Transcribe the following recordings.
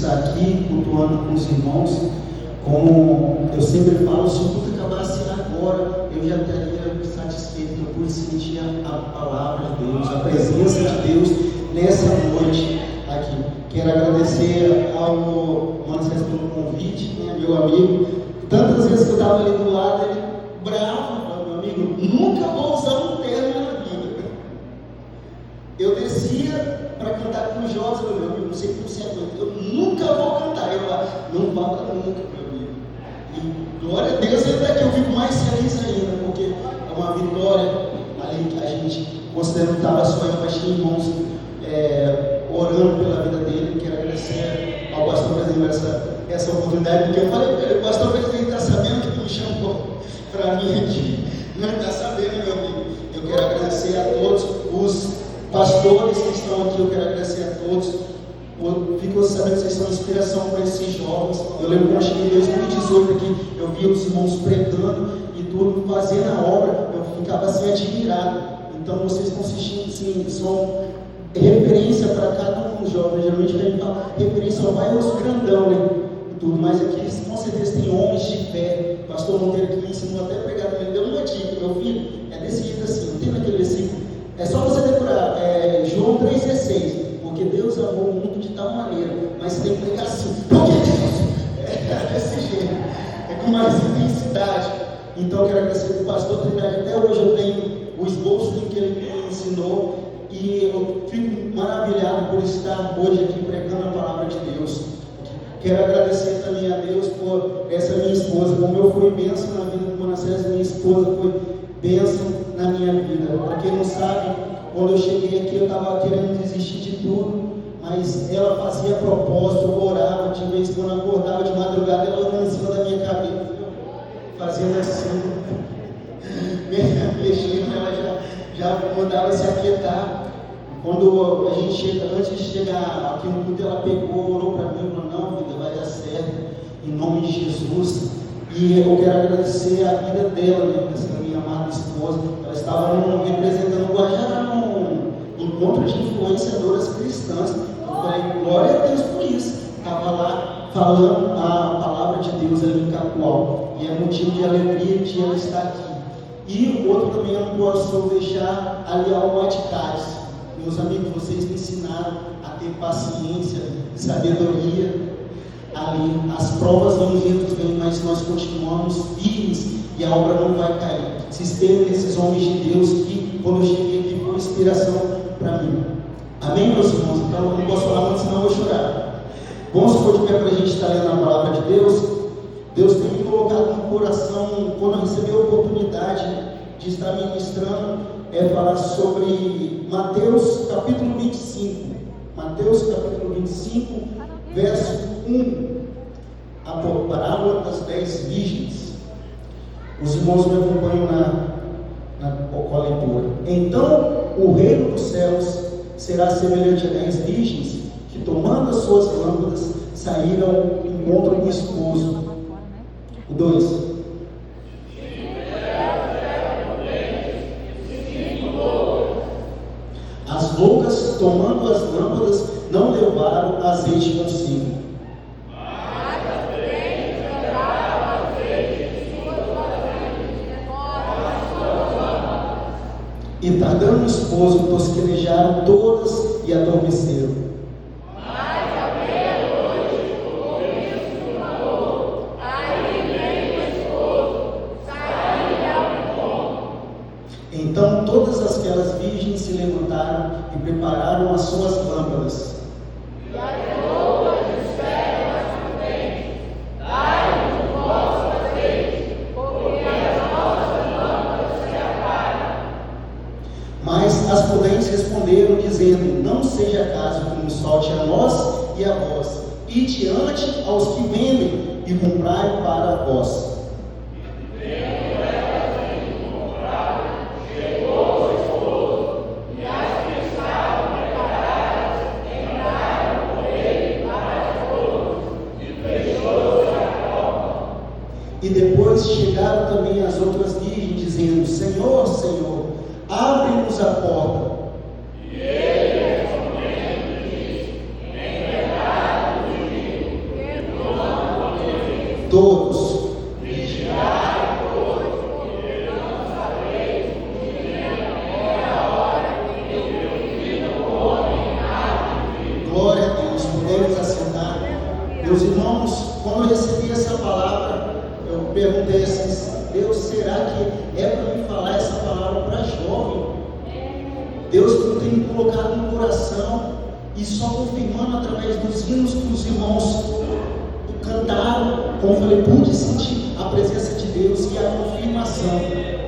estar aqui cultuando com os irmãos. Como eu sempre falo, se o culto acabasse agora, eu já estaria satisfeito, que eu pude sentir a palavra de Deus, a presença de Deus nessa noite aqui. Quero agradecer ao Marcelo pelo convite, né, meu amigo. Tantas vezes que eu estava ali do lado, ele bravo, meu amigo, nunca vou usar um terno na vida. Eu descia para cantar com os jovens, meu amigo, não sei como você aguenta, eu nunca vou cantar. Eu lá, não fala nunca, meu amigo. E glória a Deus, ele está aqui, eu fico mais feliz ainda, porque é uma vitória ali que a gente considera que estava só eu, mas tinha irmãos orando pela vida dele. Quero agradecer ao pastor por essa oportunidade, porque eu falei para ele, o pastor presidente está sabendo que tu me chamou para mim aqui, não está sabendo, meu amigo. Eu quero agradecer a todos os pastores que estão aqui, eu quero agradecer a todos. Fico sabendo que vocês são inspiração para esses jovens. Eu lembro que eu cheguei em 2018 aqui, eu via os irmãos pregando e tudo, fazendo a obra, eu ficava assim admirado. Então vocês estão assistindo, sim, são referência para cada um dos jovens. Geralmente a gente fala referência só vai aos grandão, né? E tudo, mas aqui com certeza tem homens de fé. O pastor Monteiro que me ensinou até a pregar também, deu uma dica, meu filho, é desse jeito assim, não tem naquele versículo. É só você decorar, João 3,16. Porque Deus amou o mundo de tal maneira, mas você tem que pregar assim, porque Deus é desse jeito, é com mais intensidade. Então eu quero agradecer o pastor Trindade. Até hoje eu tenho o esboço do que ele me ensinou e eu fico maravilhado por estar hoje aqui pregando a palavra de Deus. Quero agradecer também a Deus por essa minha esposa. Como eu fui bênção na vida do Manassés, minha esposa foi bênção na minha vida. Para quem não sabe, quando eu cheguei aqui, eu estava querendo desistir de tudo, mas ela fazia propósito, eu orava, de vez em quando acordava de madrugada, ela orando em cima da minha cabeça, fazendo assim, mexendo, ela já mandava se aquietar. Quando a gente chega, antes de chegar aqui no culto, ela pegou, orou para mim e falou: não, vida, vai dar certo, em nome de Jesus. E eu quero agradecer a vida dela, né, essa minha amada esposa. Ela estava representando o Guajara num encontro de influenciadoras cristãs. Eu falei, glória a Deus por isso. Estava lá falando a palavra de Deus ali em Cacoal. E é motivo de alegria de ela estar aqui. E o outro também eu não posso deixar ali ao Maticais. Meus amigos, vocês me ensinaram a ter paciência, sabedoria. Ali, as provas vão vir, mas nós continuamos firmes e a obra não vai cair. Se espelhem nesses homens de Deus que, quando eu cheguei aqui, foi inspiração para mim. Amém, meus irmãos? Então, eu não posso falar muito, senão eu vou chorar. Vamos pôr de pé para a gente estar lendo a palavra de Deus. Deus tem me colocado no coração, quando eu recebi a oportunidade de estar ministrando, falar sobre Mateus capítulo 25. Mateus capítulo 25, verso 1. A parábola das 10 virgens. Os irmãos me acompanham com a leitura. Então o reino dos céus será semelhante a 10 virgens que, tomando as suas lâmpadas, saíram ao encontro do esposo. O 2. As loucas, tomando as lâmpadas, não levaram azeite consigo. E tardando o esposo, tosquenejaram todas e adormeceram. Mas à meia-noite, o mesmo falou: aí vem o esposo, saí ao encontro. Então todas aquelas virgens se levantaram e prepararam as suas lâmpadas. E as roupas esperam as prudentes, dai-nos o vosso azeite, porque as nossas lâmpadas se apagam. Mas as prudentes responderam, dizendo: não seja caso que nos falte a nós e a vós, e diante aos que vendem, e comprai para vós. E depois chegaram também as outras virgens, dizendo: Senhor, Senhor, abre-nos a porta. E ele respondendo disse: em verdade vos digo, todos. Glória a Deus, podemos assentar. Meus irmãos, quando eu recebi essa palavra, eu perguntei assim: Deus, será que é para me falar essa palavra para jovem? Deus não tem me colocado no coração, e só confirmando através dos hinos que os irmãos cantaram, como eu falei, pude sentir a presença de Deus e a confirmação.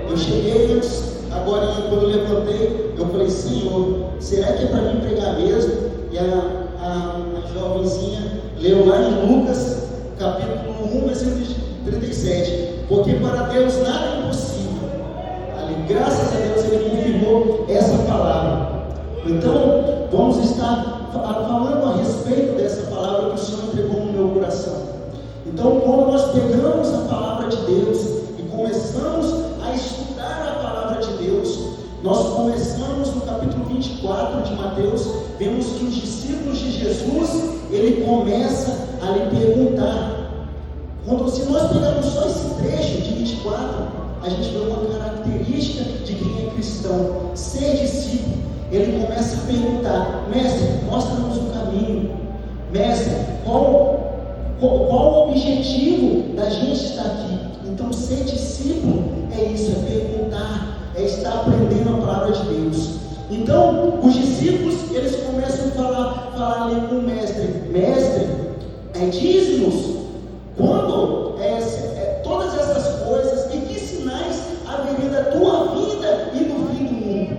Eu cheguei antes, agora quando eu levantei, eu falei: Senhor, será que é para mim pregar mesmo? E a jovenzinha leu lá em Lucas, capítulo 1, versículo 37. Porque para Deus nada é impossível. Ali, graças a Deus, Ele confirmou essa palavra. Então, vamos estar falando a respeito dessa palavra que o Senhor entregou no meu coração. Então, quando nós pegamos a palavra de Deus e começamos a estudar a palavra de Deus, nós começamos no capítulo 24 de Mateus, vemos que os discípulos de Jesus, ele começa a lhe perguntar. Se nós pegarmos só esse trecho de 24, a gente vê uma característica de quem é cristão, ser discípulo. Ele começa a perguntar: mestre, mostra-nos o caminho. Mestre, qual o objetivo da gente estar aqui? Então, ser discípulo é isso, é perguntar, é estar aprendendo a palavra de Deus. Então, os discípulos, eles começam a falar ali com o mestre: mestre, diz-nos quando todas essas coisas e que sinais haveria da tua vinda e do fim do mundo.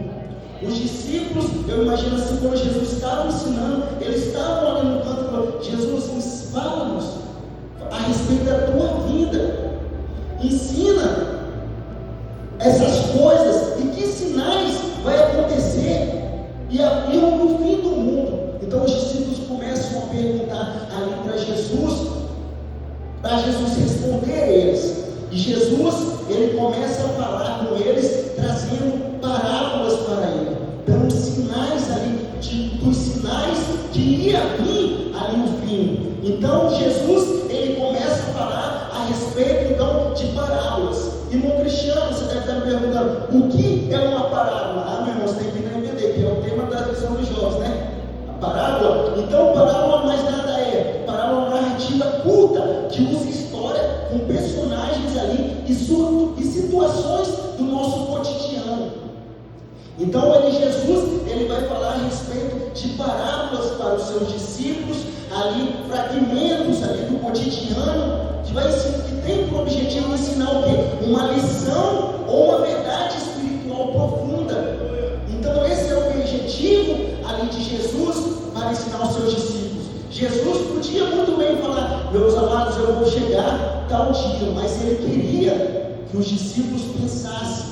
Os discípulos, eu imagino assim, quando Jesus estava ensinando, eles estavam ali no canto e falaram: Jesus, fala-nos a respeito da tua vinda, ensina essas coisas e que sinais vai acontecer e no fim do mundo. Então os discípulos começam a perguntar ali para Jesus responder a eles. E Jesus, ele começa a falar com eles, trazendo parábolas para ele, dando sinais ali, dos sinais que iria vir ali no fim. Então Jesus, ele começa a falar a respeito então de parábolas. Irmão cristiano, você deve estar me perguntando: o que é uma parábola? Meu irmão, você tem que entender que é o tema da lição dos jovens, né? A parábola. Então, parábola mais nada é parábola narrativa culta, que usa história com personagens ali e situações do nosso cotidiano. Então, Jesus, ele vai falar a respeito de parábolas para os seus discípulos, ali, fragmentos ali do cotidiano, que tem por objetivo ensinar o quê? Uma lição ou uma verdade espiritual profunda. Então, esse é o objetivo ali de Jesus para ensinar os seus discípulos. Jesus podia muito bem falar: meus amados, eu vou chegar tal dia, mas ele queria que os discípulos pensassem.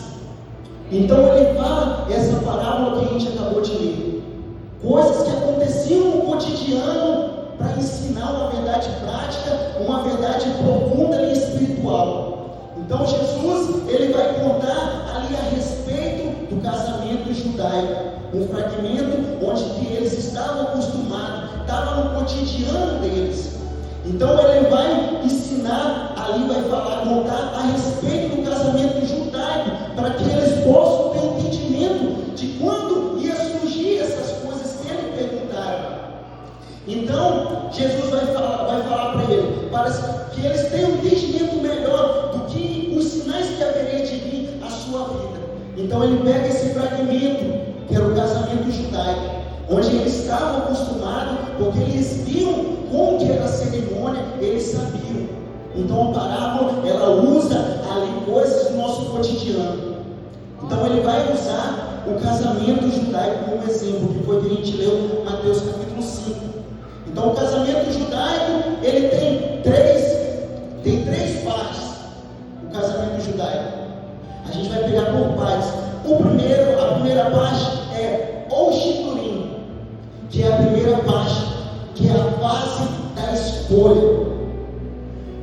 Então ele fala essa parábola que a gente acabou de ler, coisas que aconteciam no cotidiano, para ensinar uma verdade prática, uma verdade profunda e espiritual. Então Jesus, ele vai contar ali a respeito do casamento judaico, um fragmento onde que eles estavam acostumados, estava no cotidiano deles. Então ele vai ensinar ali, vai contar a respeito do casamento judaico, para que eles possam ter entendimento de quando ia surgir essas coisas que ele perguntaram. Então Jesus vai falar para ele, para que eles tenham um entendimento melhor do que os sinais que haveria de vir à sua vida. Então ele pega esse fragmento, que era o casamento judaico, onde eles estavam acostumados, porque eles viam como que era a cerimônia, eles sabiam. Então a parábola, ela usa ali coisas do nosso cotidiano. Então ele vai usar o casamento judaico como exemplo, que foi que a gente leu em Mateus capítulo 5. Então o casamento judaico, ele tem três partes. O casamento judaico, a gente vai pegar por partes. A primeira parte é o shiturim, que é a primeira parte, que é a fase da escolha.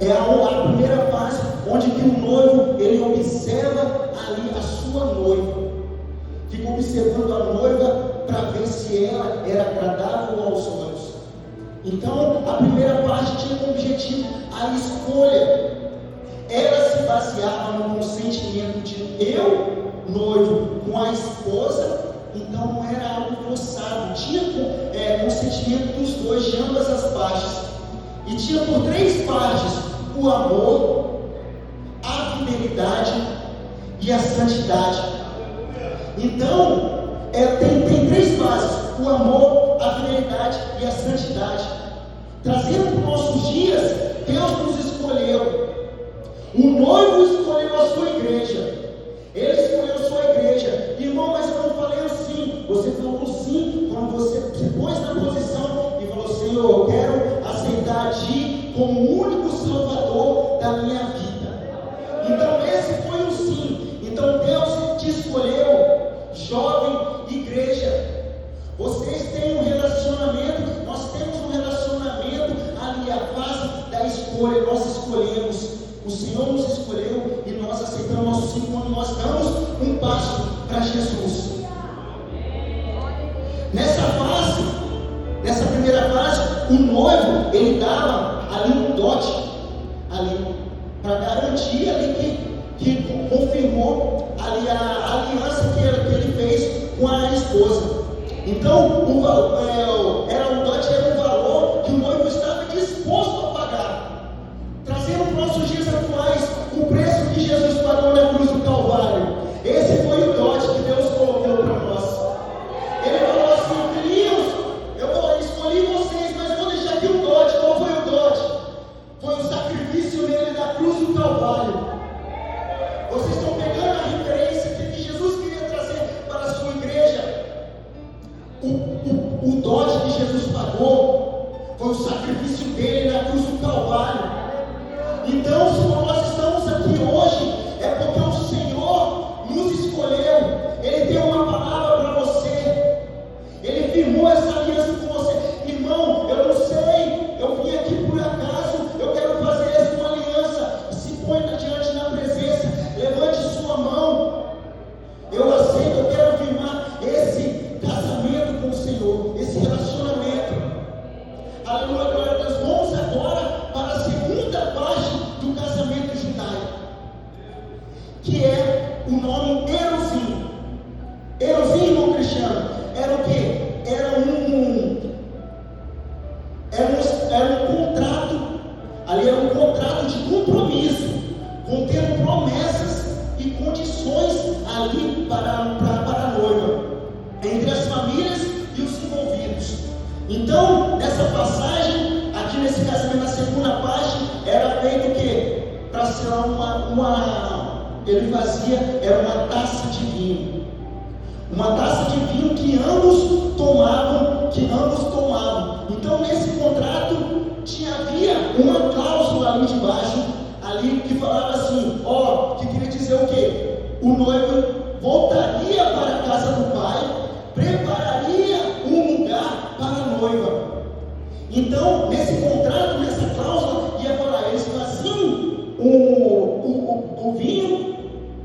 É a primeira fase onde que o noivo, ele observa ali a sua noiva, fica observando a noiva para ver se ela era agradável aos olhos. Então, a primeira parte tinha como objetivo a escolha. Ela se baseava no consentimento de eu, noivo, com a esposa. Então não era algo forçado, tinha consentimento dos dois, de ambas as partes. E tinha por três partes: o amor, a fidelidade e a santidade. Então, tem três bases: o amor, a fidelidade e a santidade. Trazendo para os nossos dias, Deus nos escolheu. O noivo escolheu a sua igreja. Ele escolheu a sua igreja. Irmão, mas eu não falei assim. Você falou sim quando você se pôs na posição e falou: Senhor, eu quero aceitar a Ti como o único Salvador da minha vida. Então esse foi o sim. Então Deus te escolheu, jovem igreja. Vocês têm um relacionamento, nós temos um relacionamento ali, a base da escolha. Nós escolhemos. O Senhor nos escolheu e nós aceitamos nosso sim quando nós damos um passo para Jesus. Nessa primeira fase, o noivo, ele dava ali um dote, ali, para garantir ali que confirmou ali a aliança que ele fez com a esposa. Então, era um valor que o noivo estava disposto a pagar. Trazendo para os nossos dias atuais, o preço que Jesus pagou na cruz do Calvário. Esse foi o dote que Deus colocou para nós. Ele falou assim: filhinhos, eu escolhi vocês, mas vou deixar aqui um dote. Qual foi o dote? Foi o sacrifício nele na cruz do Calvário. Vocês estão pegando a referência que Jesus queria trazer para a sua igreja. O dote que Jesus pagou foi o sacrifício dele na cruz do Calvário. Então, se nós estamos aqui hoje, é porque o Senhor nos escolheu. Ele tem uma palavra para você. Ele firmou essa aliança com você. Irmão, eu não sei, eu vim aqui por acaso, eu quero fazer essa uma aliança. Se põe diante da presença, levante sua mão. Eu aceito, eu quero firmar esse casamento com o Senhor, esse relacionamento. Aleluia, glória a Deus. Vamos agora para a segunda parte do casamento judaico, que é o nome Erosim. Erosim, irmão Cristiano, era o quê? Era um contrato, ali era um contrato de compromisso, contendo promessas e condições ali para a noiva, entre as famílias e os envolvidos. Então, nessa passagem, aqui nesse casamento, na segunda parte, era feito o quê? Para ser ele fazia, era uma taça de vinho. Uma taça de vinho que ambos tomavam. Então, nesse contrato, havia uma cláusula ali debaixo, ali que falava assim, que queria dizer o quê? O noivo voltaria para a casa do pai, prepararia um lugar para a noiva. Então, nesse contrato, nessa cláusula, ia falar, eles faziam o vinho,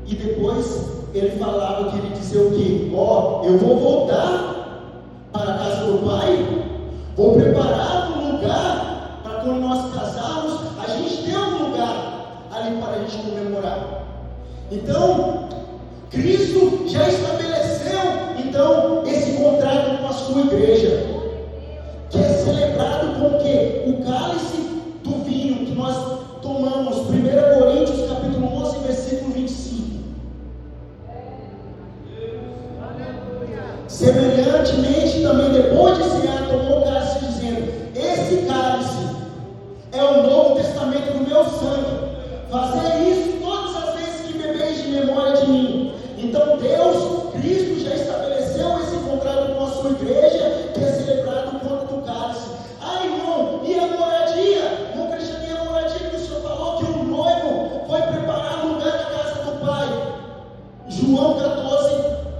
e depois ele falava, que ele dizia o quê? Eu vou voltar para a casa do pai, vou preparar um lugar para quando nós casarmos, a gente ter um lugar ali para a gente comemorar. Então, Cristo já estabeleceu, então, esse contrato com a sua igreja, que é celebrado com o quê? O cálice do vinho, que nós tomamos, 1 Coríntios capítulo 11, versículo 25. Semelhantemente, também depois de cear, tomou o cálice, dizendo: esse cálice é o novo testamento do meu sangue. Fazei isso todas as vezes que bebeis de memória de mim. Então Deus, Cristo, já estabeleceu esse contrato com a sua igreja, que é celebrado quanto do cálice. Irmão, e a moradia? Irmão Cristiano, e a moradia que o Senhor falou que o noivo foi preparar um lugar na casa do Pai? João 14,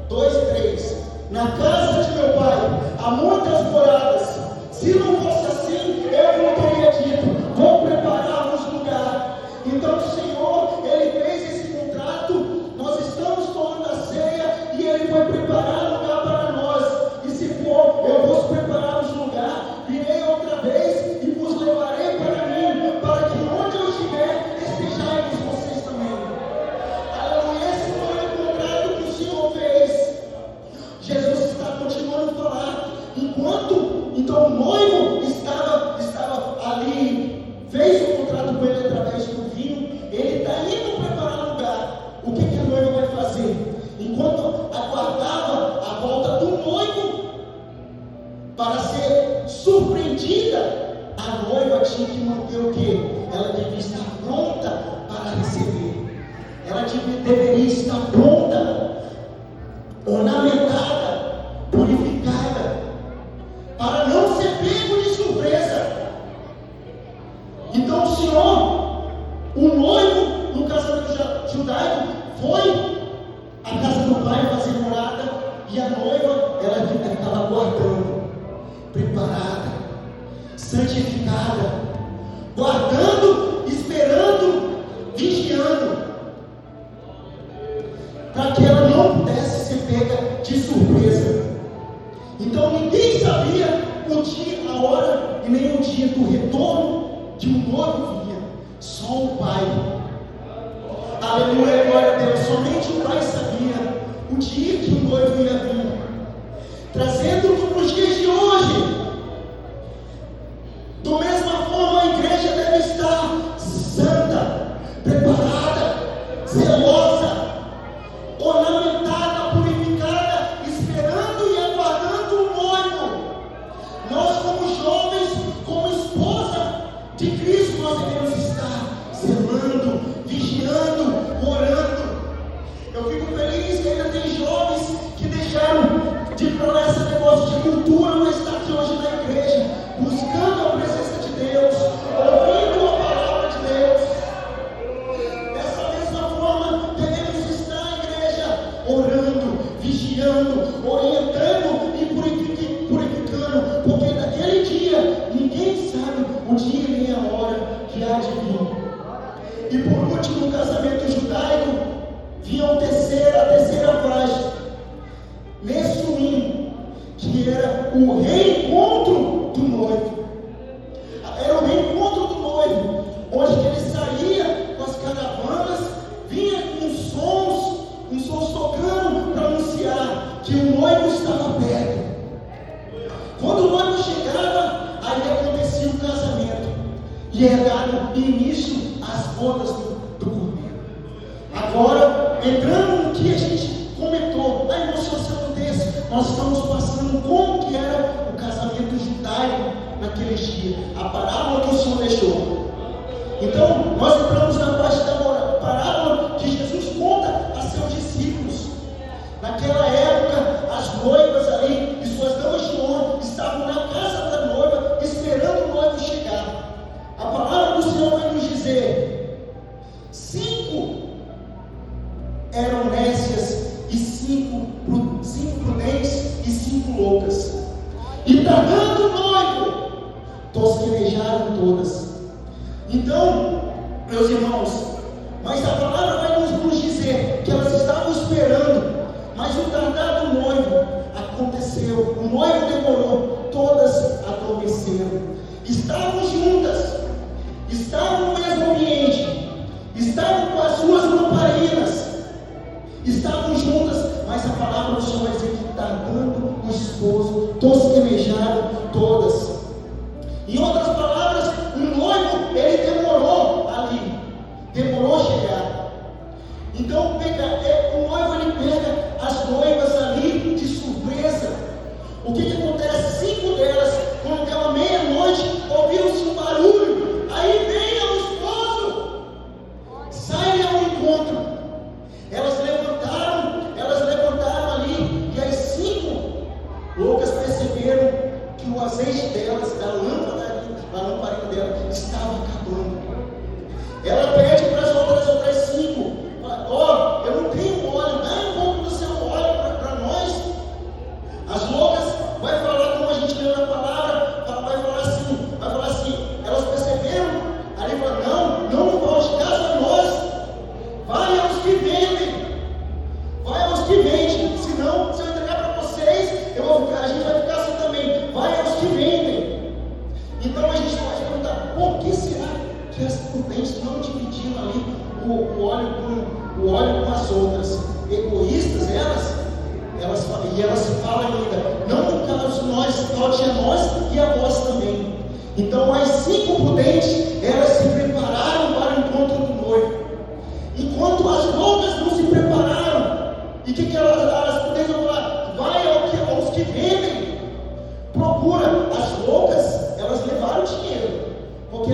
2 e 3. Na casa de meu Pai há muitas moradas. Se não fosse assim, eu não teria dito: vou preparar-vos lugar. Então o Senhor tinha que manter o quê? Ela devia estar pronta para receber. Ela deveria estar pronta, ornamentada, purificada, para não ser pego de surpresa. Então o Senhor, o noivo no casamento judaico, foi à casa do pai fazer morada, e a noiva, ela estava guardando, preparada, santificada, guardando, esperando, vigiando, para que ela não pudesse ser pega de surpresa. Então ninguém sabia o dia, a hora e nem o dia do retorno de um noivo vinha, só o pai. Aleluia, glória a Deus. Somente o pai sabia o dia que o noivo ia vir, trazendo para os dias de hoje. Da mesma forma, a igreja deve estar santa, preparada, zelosa, ornamentada, purificada, esperando e aguardando o noivo. Nós, como jovens, como esposa de Cristo, nós devemos estar zelando, vigiando, orando. Eu fico feliz que ainda tem jovens que deixaram de falar esse negócio de cultura, mas está aqui hoje na igreja, buscando a presença de Deus, ouvindo a palavra de Deus. Dessa mesma forma, devemos estar na igreja, orando, vigiando, orientando e purificando, porque naquele dia, ninguém sabe o dia nem a hora que há de vir. E por último, no casamento judaico, vinha a terceira fase, Nessuim, que era o reencontro do noivo. Era o reencontro do noivo, onde ele saía com as caravanas, vinha com sons tocando para anunciar que o noivo estava perto. Quando o noivo chegava, aí acontecia o casamento, e era dado início às bodas do cordeiro. Agora, entrando no que a gente comentou, a emoção desse, nós estamos passando como que era o casamento judaico naqueles dias, a parábola que o Senhor deixou. Então, nós entramos na parte da parábola que Jesus conta a seus discípulos. Naquela época, as noivas ali e suas damas de honra estavam na casa da noiva, esperando o noivo chegar. A palavra do Senhor vai nos dizer: 5 eram nécias e 5 prudentes e 5 loucas. E tardando o noivo, tosquenejaram todas. Então, meus irmãos, mas a palavra vai nos dizer que elas estavam esperando, mas o tardar do noivo aconteceu. O noivo demorou, todas adormeceram. Estavam juntas, estavam no mesmo ambiente, estavam com as suas lamparinas, estavam juntas, mas a palavra do Senhor vai dizer que tardando o esposo, tosquenejaram todas. Em outras palavras, o noivo, ele demorou ali, demorou a chegar. Então, o noivo, ele pega as noivas ali de surpresa. O que acontece? 5 delas, quando deu meia-noite, ouviram-se um barulho, aí vem o esposo, sai ao encontro. Elas levantaram ali, e as 5 loucas perceberam que o azeite delas, da lamparina dela, estava acabando. Ela pede para as outras 5: ó, eu não tenho óleo, dá um pouco do seu óleo para nós. As loucas vai falar, como a gente leu na palavra, vai falar assim, elas perceberam, ali falaram: não volte caso a nós, vai aos que vendem, senão, se eu entregar para vocês, a gente vai ficar assim também, vai aos que vendem. Então a gente pode perguntar: por que será que as prudentes não dividiram ali o óleo com as outras? Egoístas elas falam ainda: não, no caso nós, falte a nós e a vós também. Então as 5 prudentes, elas se prepararam para o encontro do noivo, enquanto as loucas não se prepararam. E o que elas prudentes vão falar? Vai aos que vendem, procura. As loucas, elas levaram dinheiro, porque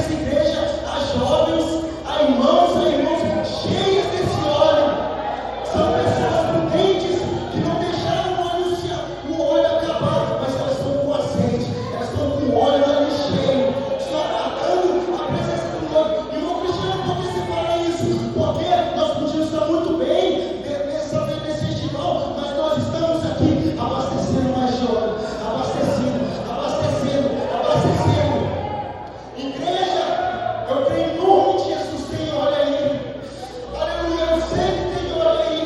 nessa igreja há jovens, há irmãos cheios desse óleo. São pessoas prudentes que não deixaram o óleo acabar, mas elas estão com azeite, elas estão com o óleo ali cheio, só aguardando a presença do Senhor. E o Cristiano pode separar isso, porque nós podíamos estar muito bem nesse festival, mas nós estamos aqui abastecendo mais de óleo, abastecendo. Igreja, eu creio em nome de Jesus, tem óleo aí. Aleluia, eu sei que tem óleo aí.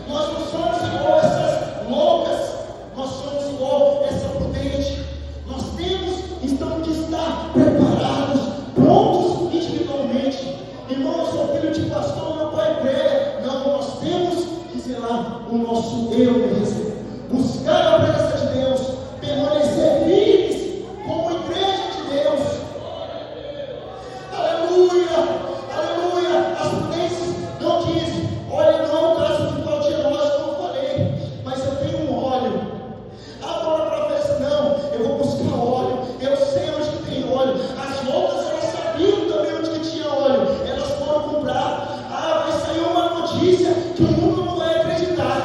Nós não somos igual essas loucas, nós somos igual essa prudente. Nós temos que estar preparados, prontos individualmente. Irmão, eu sou filho de pastor, meu pai prega. Não, nós temos que zelar o nosso eu mesmo, buscar a presença de Deus, permanecer firmes como igreja de Deus. Aleluia, as prudências não dizem, olha, não é o caso de Claudia, como eu falei, mas eu tenho um óleo. Agora para a festa, não, eu vou buscar óleo, eu sei onde que tem óleo. As loucas, elas sabiam também onde que tinha óleo, elas foram comprar. Vai sair uma notícia que o mundo não vai acreditar.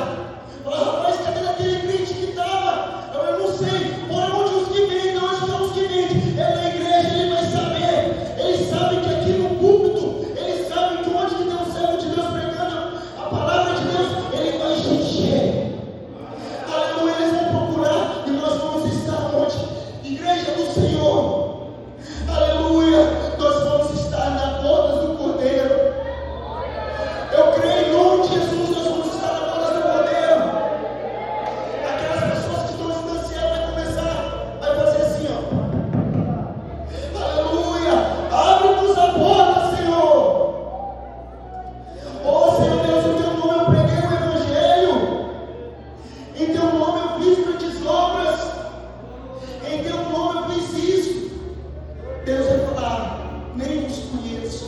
Fala, rapaz, cadê daquele crente que estava? Eu não sei, por onde os que vendem, onde estão os que vendem? É na igreja, ele vai saber. Ele sabe que aqui no púlpito, ele sabe que onde que tem um servo de Deus pregando a palavra de Deus, ele vai encher. Aleluia, eles vão procurar e nós vamos estar onde? Igreja do Senhor. Aleluia, nós vamos estar na bodas do Cordeiro. Eu creio em nome de Jesus, nós vamos estar na bodas do Cordeiro. Aquelas pessoas que estão distanciadas vai começar, vai fazer assim, ó. Aleluia, abre-nos a porta, Senhor. Oh, Senhor Deus, em teu nome eu preguei o Evangelho, em teu nome eu fiz grandes obras, em teu nome eu fiz isso. Deus vai falar, nem vos conheço.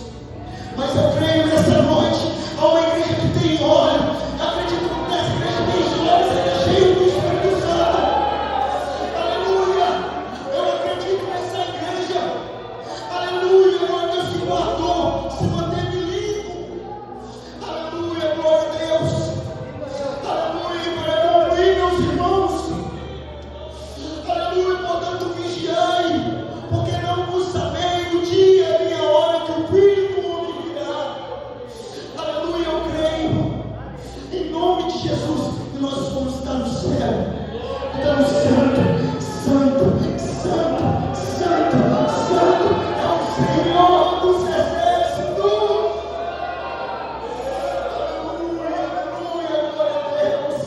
Mas eu creio nessa noite, há uma igreja que tem óleo. Acredito que nessa igreja tem óleo, seja cheio do Espírito Santo. Aleluia, eu acredito nessa igreja. Aleluia, glória a Deus que guardou, se manteve limpo. Aleluia, glória a Deus. Aleluia, para cumprir, meus irmãos. Aleluia, portanto vigiai, porque não vos sabeis o dia e a hora que o Filho do Homem virá. Aleluia, eu creio em nome de Jesus que nós vamos estar no céu. Então, santo é o Senhor dos exércitos. Aleluia, glória a Deus.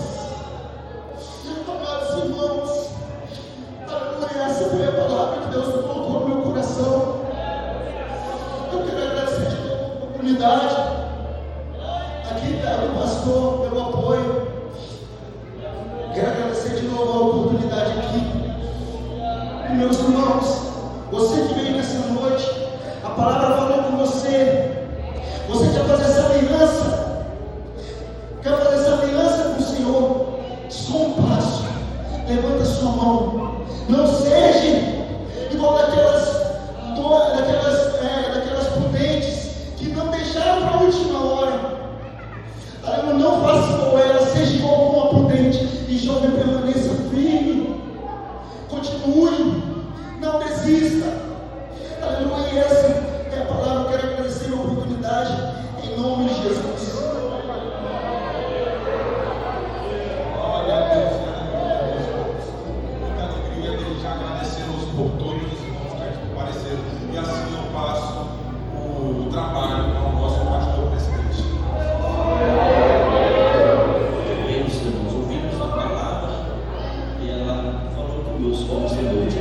Amados irmãos, aleluia, essa foi a palavra que Deus colocou no meu coração. Eu quero agradecer de novo a oportunidade aqui do pastor pelo apoio. Quero agradecer de novo a oportunidade aqui. E meus irmãos, você que veio nessa noite, a palavra falou com você. Você quer fazer essa aliança? Quer fazer essa aliança com o Senhor? Só um passo. Levanta sua mão. Não seja igual daquelas prudentes que não deixaram para a última hora. Não faça igual ela, seja igual com a prudente. E jovem, permaneça firme. Continue. Não desista. Aleluia. Essa é a palavra. Eu quero agradecer a oportunidade em nome de Jesus. Glória a Deus. Muita alegria dele já agradecemos por todos os irmãos que compareceram. E assim eu passo o trabalho com o nosso pastor presidente. Meus irmãos, ouvimos a palavra e ela falou conosco esta noite.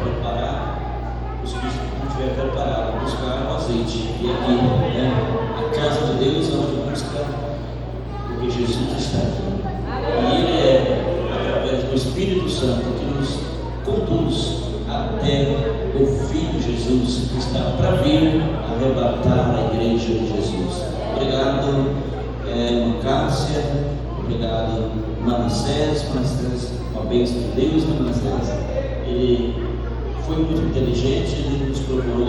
Preparar os que não estiver preparado, buscar o azeite. E aqui, a casa de Deus é onde busca, porque Jesus está aqui. E Ele é, através do Espírito Santo, que nos conduz até o Filho Jesus, que está para vir arrebatar a igreja de Jesus. Obrigado, Cássia. Obrigado, Manassés. Uma bênção de Deus, Manassés. Ele foi muito inteligente, ele nos procurou.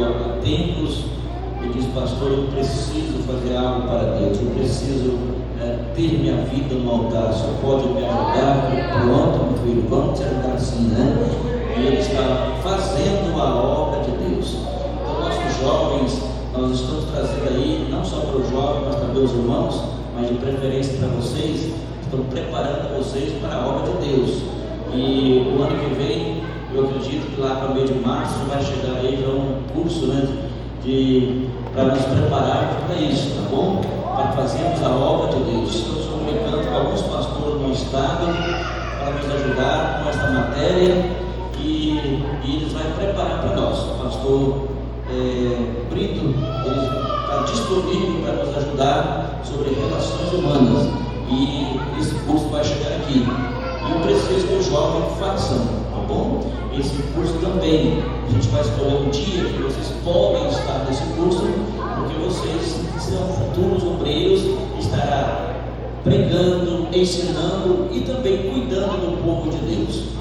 tempos e diz: pastor, eu preciso fazer algo para Deus, eu preciso ter minha vida no altar, o senhor pode me ajudar? Pronto, meu filho, vamos te ajudar sim, né? E ele está fazendo a obra de Deus. Então, nossos jovens, nós estamos trazendo aí, não só para os jovens, mas também os irmãos, mas de preferência para vocês, estão preparando vocês para a obra de Deus. E o ano que vem, eu acredito que lá para o meio de março vai chegar aí já um curso, né, para nos prepararmos para isso, tá bom? Para fazermos a obra de Deus. Estamos comunicando com alguns pastores no estado para nos ajudar com essa matéria e eles vão preparar para nós. O pastor Brito, ele está disponível para nos ajudar sobre relações humanas e esse curso vai chegar aqui. E eu preciso que os jovens façam, tá bom? Esse curso também, a gente vai escolher um dia que vocês podem estar nesse curso, porque vocês são futuros obreiros, estará pregando, ensinando e também cuidando do povo de Deus.